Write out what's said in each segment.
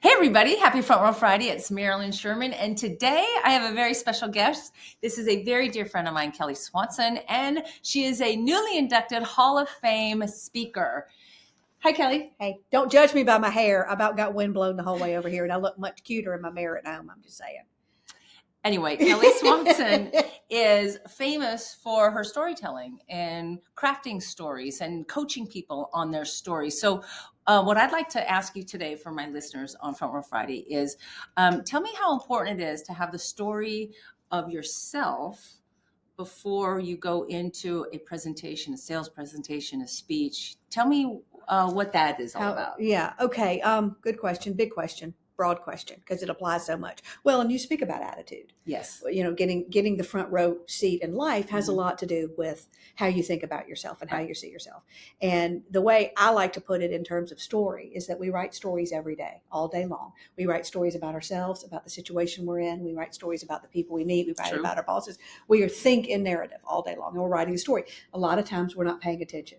Hey everybody, happy Front Row Friday. It's Marilyn Sherman, and today I have a very special guest. This is a very dear friend of mine, Kelly Swanson, and she is a newly inducted Hall of Fame speaker. Hi, Kelly. Hey, don't judge me by my hair. I about got wind blown the whole way over here, and I look much cuter in my mirror at home. I'm just saying. Anyway, Kelly Swanson is famous for her storytelling and crafting stories and coaching people on their stories. So what I'd like to ask you today for my listeners on Front Row Friday is tell me how important it is to have the story of yourself before you go into a presentation, a sales presentation, a speech. Tell me what that is all about. Yeah. Okay. Good question. Big question. Broad question, because it applies so much. Well, and you speak about attitude. Yes. You know, getting the front row seat in life has a lot to do with how you think about yourself and how you see yourself. And the way I like to put it in terms of story is that we write stories every day, all day long. We write stories about ourselves, about the situation we're in. We write stories about the people we meet. We write about our bosses. We are think in narrative all day long, and we're writing a story. A lot of times we're not paying attention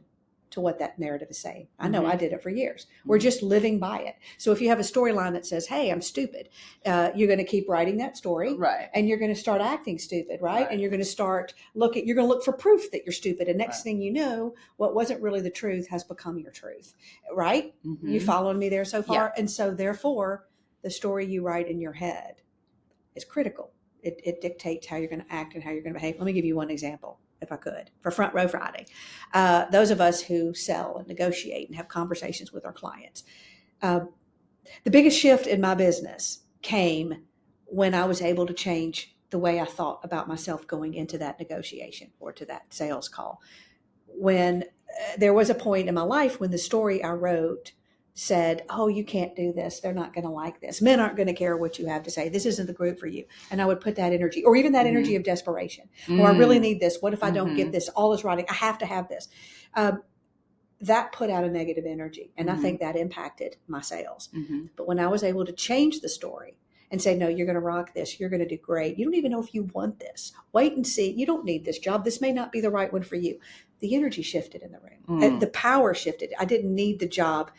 to what that narrative is saying. I know I did it for years. We're just living by it. So if you have a storyline that says, hey, I'm stupid, you're going to keep writing that story. Right. And you're going to start acting stupid, right? And you're going to start you're going to look for proof that you're stupid. And next thing you know, what wasn't really the truth has become your truth, right? You following me there so far? Yeah. And so therefore, the story you write in your head is critical. It dictates how you're going to act and how you're going to behave. Let me give you one example, if I could, for Front Row Friday. Those of us who sell and negotiate and have conversations with our clients. The biggest shift in my business came when I was able to change the way I thought about myself going into that negotiation or to that sales call. When there was a point in my life when the story I wrote said, oh, you can't do this. They're not going to like this. Men aren't going to care what you have to say. This isn't the group for you. And I would put that energy, or even that energy of desperation. Or I really need this. What if I don't get this? All is writing. I have to have this. That put out a negative energy. And I think that impacted my sales. But when I was able to change the story and say, no, you're going to rock this. You're going to do great. You don't even know if you want this. Wait and see. You don't need this job. This may not be the right one for you. The energy shifted in the room. The power shifted. I didn't need the job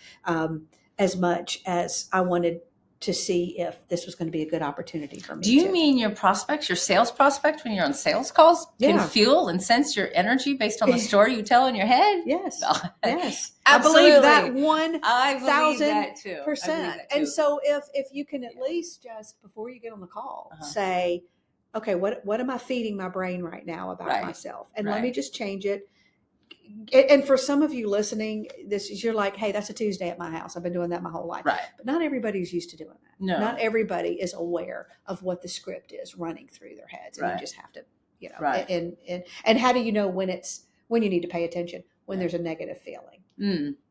as much as I wanted to see if this was going to be a good opportunity for me. Do you mean your prospects, your sales prospects, when you're on sales calls, can feel and sense your energy based on the story you tell in your head? Yes. Yes. Absolutely. I believe that 1,000%. And so if you can at least just before you get on the call say, okay, what am I feeding my brain right now about myself? And let me just change it. And for some of you listening, you're like, hey, that's a Tuesday at my house. I've been doing that my whole life. Right. But not everybody's used to doing that. No. Not everybody is aware of what the script is running through their heads. And you just have to, and how do you know when you need to pay attention? When there's a negative feeling.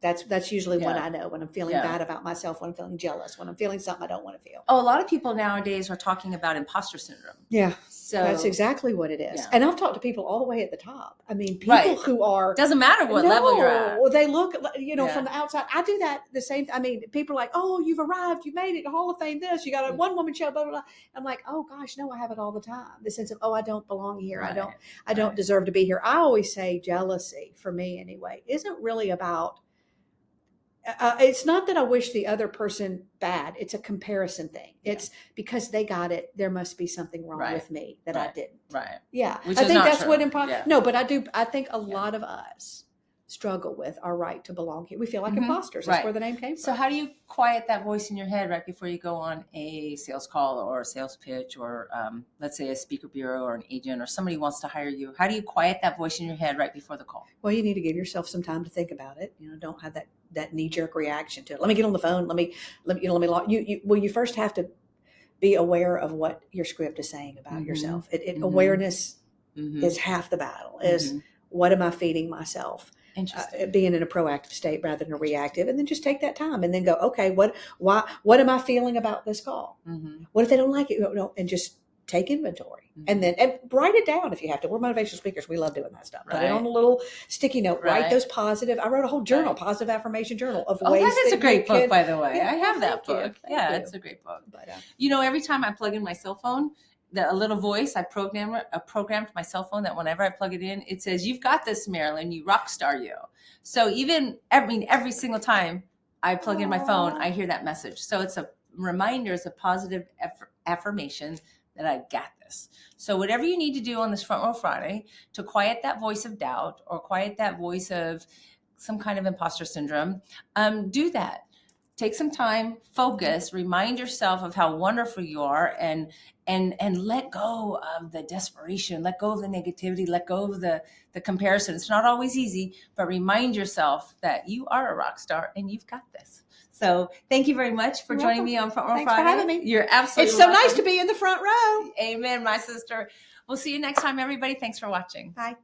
That's usually when I know, when I'm feeling bad about myself, when I'm feeling jealous, when I'm feeling something I don't want to feel. Oh, a lot of people nowadays are talking about imposter syndrome. Yeah. So that's exactly what it is. Yeah. And I've talked to people all the way at the top. I mean, people who are... Doesn't matter what level you're at. Well, they look, from the outside. I do that the same. I mean, people are like, oh, you've arrived. You made it. Hall of Fame this. You got a one-woman show, blah, blah, blah. I'm like, oh, gosh, no, I have it all the time. The sense of, oh, I don't belong here. I don't deserve to be here. I always say jealousy, for me anyway, isn't really about... it's not that I wish the other person bad. It's a comparison thing. It's because they got it. There must be something wrong with me that I didn't. Right. Yeah. Which I think that's true. what No, but I think a lot of us struggle with our right to belong here. We feel like imposters. That's where the name came from. So how do you quiet that voice in your head right before you go on a sales call or a sales pitch or let's say a speaker bureau or an agent or somebody wants to hire you? How do you quiet that voice in your head right before the call? Well, you need to give yourself some time to think about it. Don't have that knee-jerk reaction to it. Let me get on the phone. Let me log. You first have to be aware of what your script is saying about yourself. Awareness is half the battle. Is what am I feeding myself? Being in a proactive state rather than a reactive, and then just take that time and then go, okay, what am I feeling about this call? What if they don't like it? And just take inventory and write it down if you have to. We're motivational speakers. We love doing that stuff. Put it on a little sticky note. Write those positive. I wrote a whole journal, positive affirmation journal of ways. That is a great book, by the way. Yeah, I have that book. It's a great book. But every time I plug in my cell phone, a little voice I programmed my cell phone that whenever I plug it in, it says, "You've got this, Marilyn. You rock star, you." So every single time I plug in my phone, I hear that message. So it's a reminders of positive affirmations that I got this. So whatever you need to do on this Front Row Friday to quiet that voice of doubt or quiet that voice of some kind of imposter syndrome, do that. Take some time, focus, remind yourself of how wonderful you are, and let go of the desperation, let go of the negativity, let go of the comparison. It's not always easy, but remind yourself that you are a rock star and you've got this. So thank you very much for joining me on Front Row Friday. Thanks for having me. You're absolutely It's so welcome. nice to be in the front row. Amen, my sister. We'll see you next time, everybody. Thanks for watching. Bye.